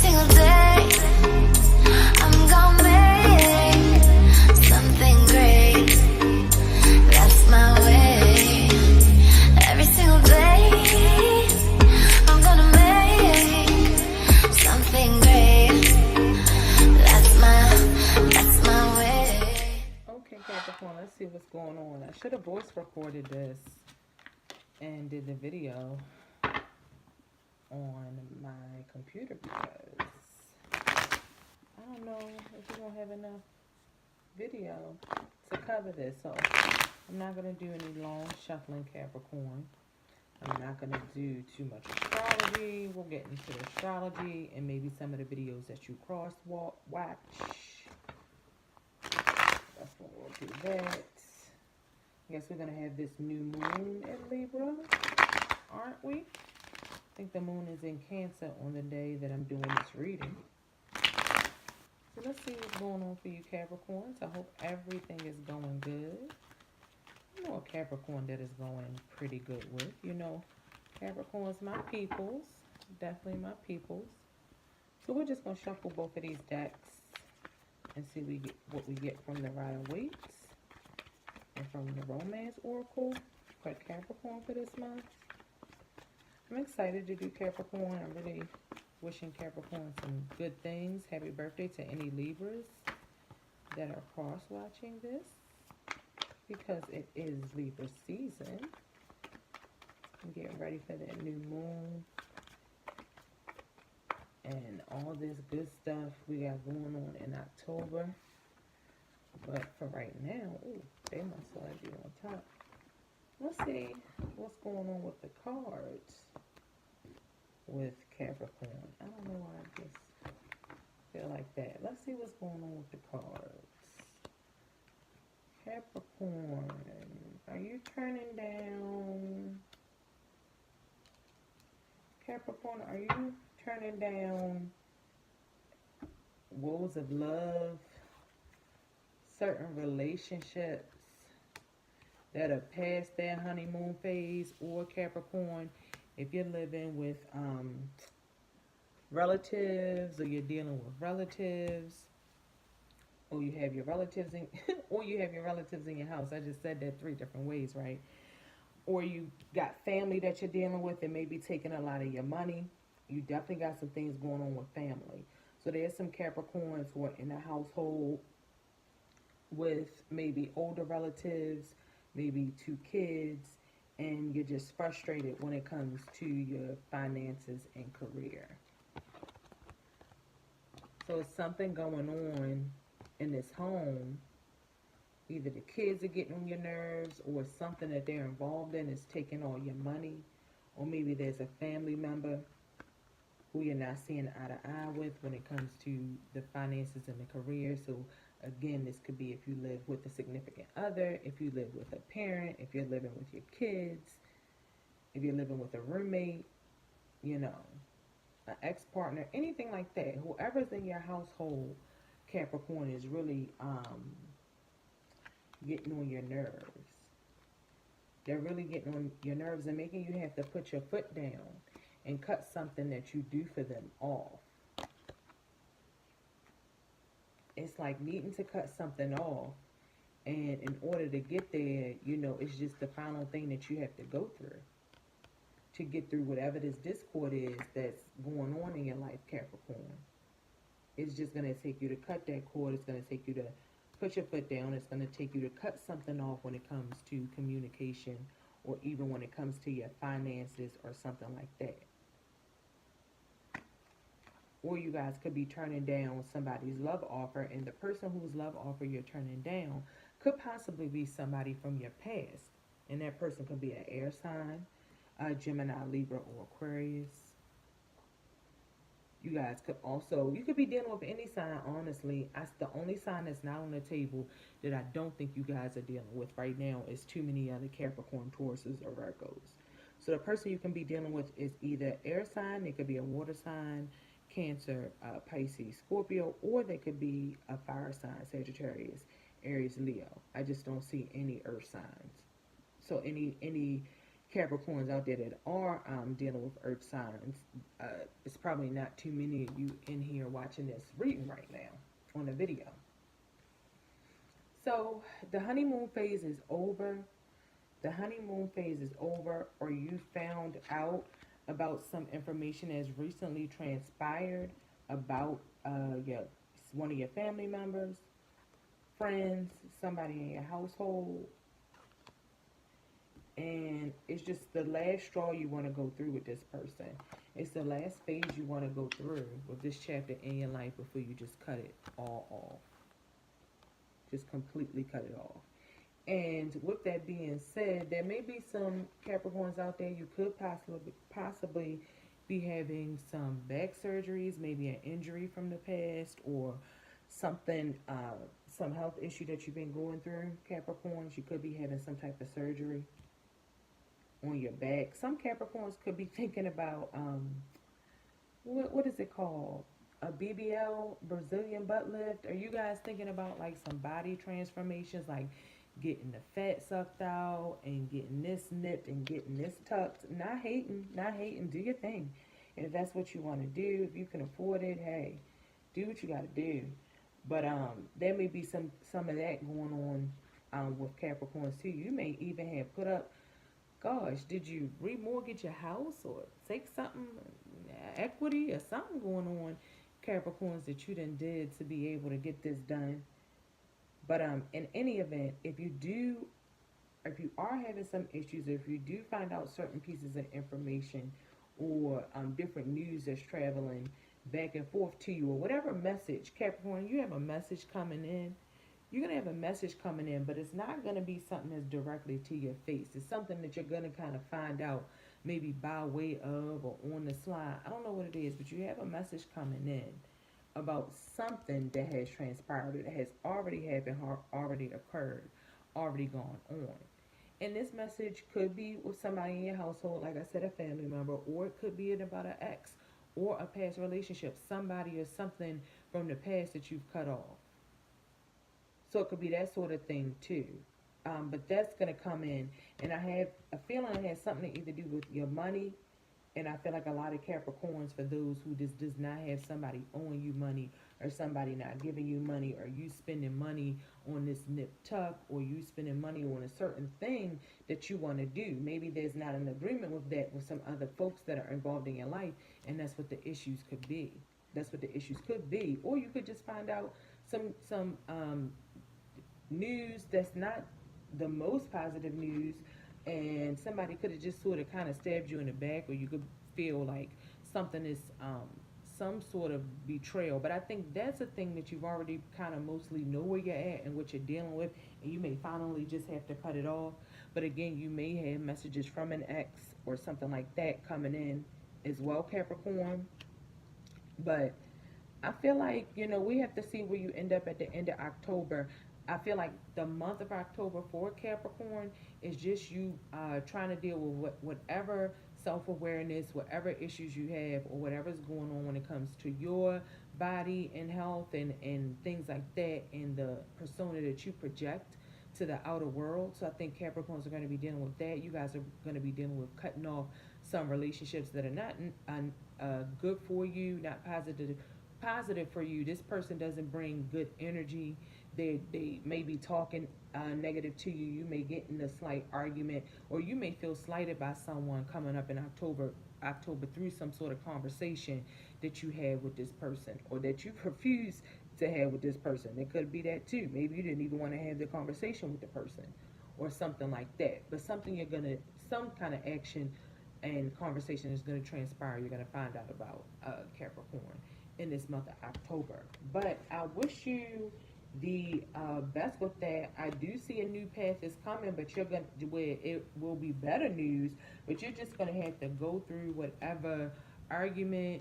single day, I'm gonna make something great. That's my way. Every single day, I'm gonna make something great. That's my way. Okay, Capricorn, let's see what's going on. I should have voice recorded this and did the video on my computer because I don't know if we're going to have enough video to cover this. So I'm not going to do any long shuffling, Capricorn. I'm not going to do too much astrology. We'll get into astrology and maybe some of the videos that you cross-watch. That's when we'll do that. I guess we're going to have this new moon in Libra, aren't we? I think the moon is in Cancer on the day that I'm doing this reading. So let's see what's going on for you, Capricorns. I hope everything is going good. You know a Capricorn that is going pretty good with. You know, Capricorns, my peoples. Definitely my peoples. So we're just going to shuffle both of these decks and see what we get from the Rider-Waite and from the Romance Oracle for Capricorn for this month. I'm excited to do Capricorn. I'm really wishing Capricorn some good things. Happy birthday to any Libras that are cross-watching this because it is Libra season. I'm getting ready for that new moon and all this good stuff we got going on in October. But for right now, ooh, they must already be on top. Let's see what's going on with the cards with Capricorn. I don't know why I just feel like that. Let's see what's going on with the cards. Capricorn, are you turning down? Capricorn, are you turning down woes of love, certain relationships that are past their honeymoon phase? Or Capricorn, if you're living with relatives, or you're dealing with relatives, or you have your relatives in or you have your relatives in your house. I just said that 3 different ways, right? Or you got family that you're dealing with and maybe taking a lot of your money. You definitely got some things going on with family. So there's some Capricorns who are in a household with maybe older relatives, maybe 2 kids, and you're just frustrated when it comes to your finances and career. So it's something going on in this home. Either the kids are getting on your nerves, or something that they're involved in is taking all your money, or maybe there's a family member who you're not seeing eye to eye with when it comes to the finances and the career. So again, this could be if you live with a significant other, if you live with a parent, if you're living with your kids, if you're living with a roommate, you know, an ex-partner, anything like that. Whoever's in your household, Capricorn, is really getting on your nerves. They're really getting on your nerves and making you have to put your foot down and cut something that you do for them off. It's like needing to cut something off, and in order to get there, you know, it's just the final thing that you have to go through to get through whatever this discord is that's going on in your life, Capricorn. It's just going to take you to cut that cord. It's going to take you to put your foot down. It's going to take you to cut something off when it comes to communication, or even when it comes to your finances or something like that. Or you guys could be turning down somebody's love offer, and the person whose love offer you're turning down could possibly be somebody from your past. And that person could be an air sign, Gemini, Libra, or Aquarius. You guys could also, you could be dealing with any sign, honestly. The only sign that's not on the table that I don't think you guys are dealing with right now is too many other Capricorn, Tauruses, or Virgos. So the person you can be dealing with is either air sign, it could be a water sign, Cancer, Pisces, Scorpio, or they could be a fire sign, Sagittarius, Aries, Leo. I just don't see any earth signs. So any Capricorns out there that are dealing with earth signs. It's probably not too many of you in here watching this reading right now on the video. So the honeymoon phase is over. The honeymoon phase is over, or you found out about some information that's recently transpired about one of your family members, friends, somebody in your household, and it's just the last straw you want to go through with this person. It's the last phase you want to go through with this chapter in your life before you just cut it all off. Just completely cut it off. And with that being said, there may be some Capricorns out there, you could possibly be having some back surgeries, maybe an injury from the past, or something, some health issue that you've been going through, Capricorns. You could be having some type of surgery on your back. Some Capricorns could be thinking about, what is it called? A BBL, Brazilian butt lift. Are you guys thinking about like some body transformations, like getting the fat sucked out and getting this nipped and getting this tucked? Not hating, do your thing. And if that's what you want to do, if you can afford it, hey, do what you got to do. But there may be some of that going on with Capricorns too. You may even have put up, gosh, did you remortgage your house or take something, equity or something going on, Capricorns, that you done did to be able to get this done. But in any event, if you are having some issues, or if you do find out certain pieces of information or different news that's traveling back and forth to you, or whatever message, Capricorn, you have a message coming in. You're going to have a message coming in, but it's not going to be something that's directly to your face. It's something that you're going to kind of find out maybe by way of or on the slide. I don't know what it is, but you have a message coming in about something that has transpired, that has already happened, already occurred, already gone on. And this message could be with somebody in your household, like I said, a family member, or it could be about an ex or a past relationship, somebody or something from the past that you've cut off. So it could be that sort of thing too. But that's going to come in. And I have a feeling it has something to either do with your money. And I feel like a lot of Capricorns, for those who just does not have somebody owing you money, or somebody not giving you money, or you spending money on this nip tuck, or you spending money on a certain thing that you want to do. Maybe there's not an agreement with that with some other folks that are involved in your life, and that's what the issues could be. That's what the issues could be. Or you could just find out some news that's not the most positive news, and somebody could have just sort of kind of stabbed you in the back, or you could feel like something is some sort of betrayal. But I think that's a thing that you've already kind of mostly know where you're at and what you're dealing with, and you may finally just have to cut it off. But again, you may have messages from an ex or something like that coming in as well, Capricorn. But I feel like, we have to see where you end up at the end of October. I feel like the month of October for Capricorn is just you trying to deal with whatever self-awareness, whatever issues you have, or whatever's going on when it comes to your body and health and things like that, and the persona that you project to the outer world. So I think Capricorns are going to be dealing with that. You guys are going to be dealing with cutting off some relationships that are not good for you, not positive for you. This person doesn't bring good energy. They may be talking negative to you. You may get in a slight argument, or you may feel slighted by someone coming up in October through some sort of conversation that you had with this person, or that you refuse to have with this person. It could be that too. Maybe you didn't even want to have the conversation with the person, or something like that. But some kind of action and conversation is going to transpire. You're going to find out about Capricorn in this month of October. But I wish you the best with that. I do see a new path is coming, but where it will be better news, but you're just going to have to go through whatever argument,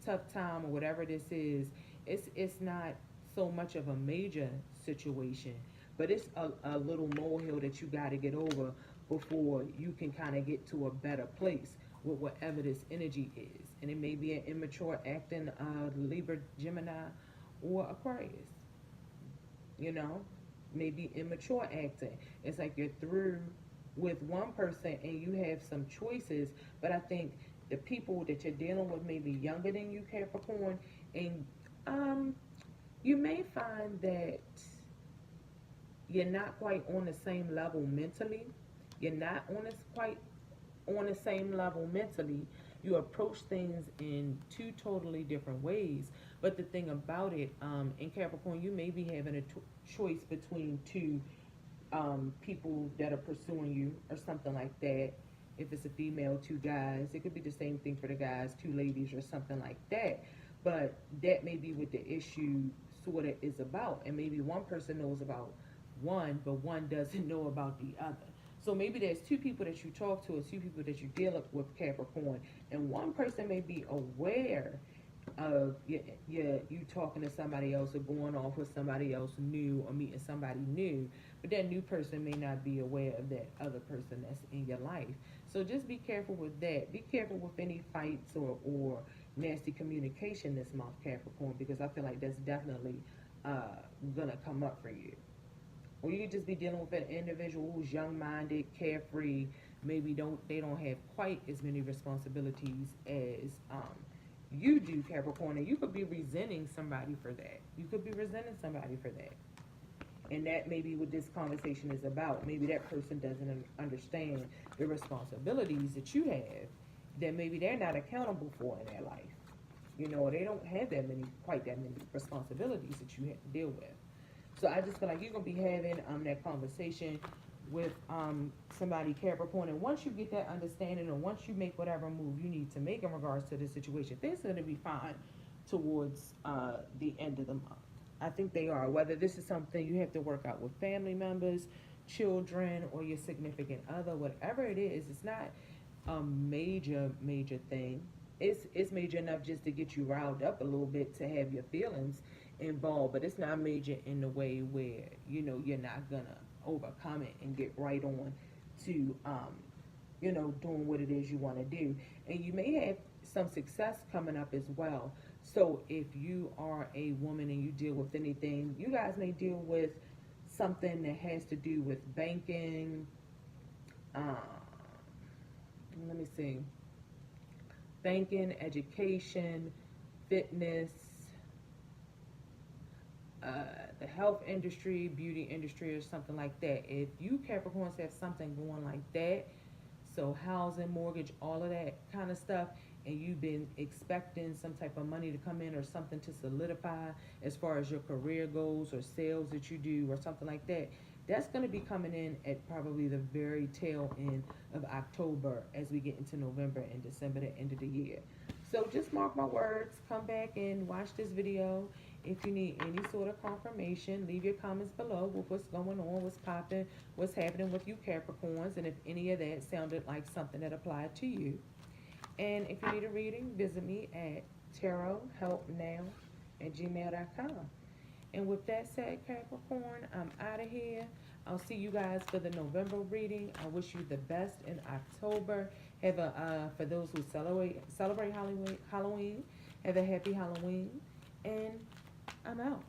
tough time, or whatever this is. It's not so much of a major situation, but it's a little molehill that you got to get over before you can kind of get to a better place with whatever this energy is. And it may be an immature acting Libra, Gemini, or Aquarius. Maybe immature acting. It's like you're through with one person and you have some choices, but I think the people that you're dealing with may be younger than you, Capricorn, and you may find that you're not quite on the same level mentally. You're not on this quite on the same level mentally. You approach things in two totally different ways. But the thing about it, in Capricorn, you may be having a choice between two people that are pursuing you or something like that. If it's a female, two guys, it could be the same thing for the guys, two ladies or something like that. But that may be what the issue sort of is about. And maybe one person knows about one, but one doesn't know about the other. So maybe there's two people that you talk to or two people that you deal with, Capricorn, and one person may be aware of you talking to somebody else or going off with somebody else new or meeting somebody new, but that new person may not be aware of that other person that's in your life. So just be careful with that. Be careful with any fights or nasty communication this month, Capricorn, because I feel like that's definitely gonna come up for you. Or you could just be dealing with an individual who's young-minded, carefree, maybe they don't have quite as many responsibilities as you do, Capricorn, and you could be resenting somebody for that. You could be resenting somebody for that. And that may be what this conversation is about. Maybe that person doesn't understand the responsibilities that you have that maybe they're not accountable for in their life. You know, they don't have quite that many responsibilities that you have to deal with. So I just feel like you're going to be having that conversation with somebody, Capricorn. And once you get that understanding, or once you make whatever move you need to make in regards to this situation, things are going to be fine towards the end of the month. I think they are. Whether this is something you have to work out with family members, children, or your significant other, whatever it is, it's not a major thing. It's major enough just to get you riled up a little bit, to have your feelings involved, but it's not major in the way where, you know, you're not gonna overcome it and get right on to you know, doing what it is you want to do. And you may have some success coming up as well. So if you are a woman and you deal with anything, you guys may deal with something that has to do with banking, let me see, banking, education, fitness, the health industry, beauty industry, or something like that. If you Capricorns have something going like that, so housing, mortgage, all of that kind of stuff, and you've been expecting some type of money to come in or something to solidify as far as your career goes or sales that you do or something like that, that's going to be coming in at probably the very tail end of October as we get into November and December, the end of the year. So just mark my words, come back and watch this video. If you need any sort of confirmation, leave your comments below with what's going on, what's popping, what's happening with you Capricorns, and if any of that sounded like something that applied to you. And if you need a reading, visit me at TAROTHELPNOW@gmail.com. And with that said, Capricorn, I'm out of here. I'll see you guys for the November reading. I wish you the best in October. Have a for those who celebrate Halloween, have a happy Halloween. And I'm out.